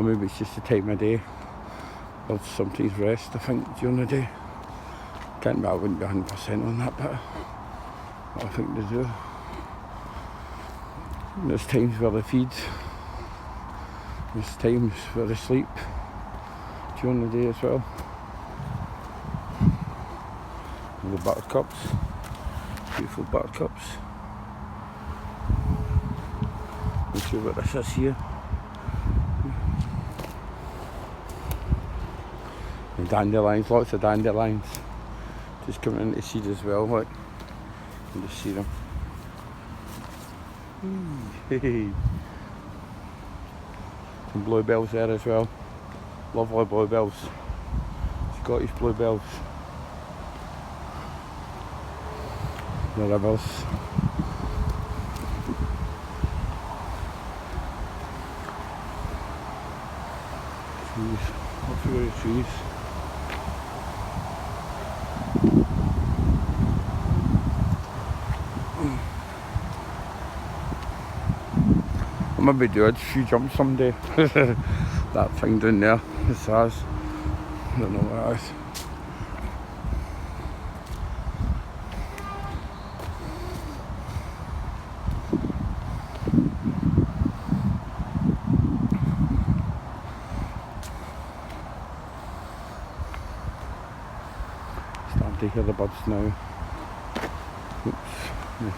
or maybe it's just the time of day. They'll sometimes rest, I think, during the day. I wouldn't be 100% on that, but I think they do. And there's times where they feed. There's times where they sleep during the day as well. And the buttercups, beautiful buttercups. Let's see what this is here. And dandelions, lots of dandelions. Just coming into seed as well, look. You can just see them. Hey. Some bluebells there as well. Lovely bluebells. Scottish bluebells. The rivers. Trees. Lots of great trees. I'll maybe do a few jumps someday. That thing down there, the stars. I don't know what that is. Starting to hear the birds now.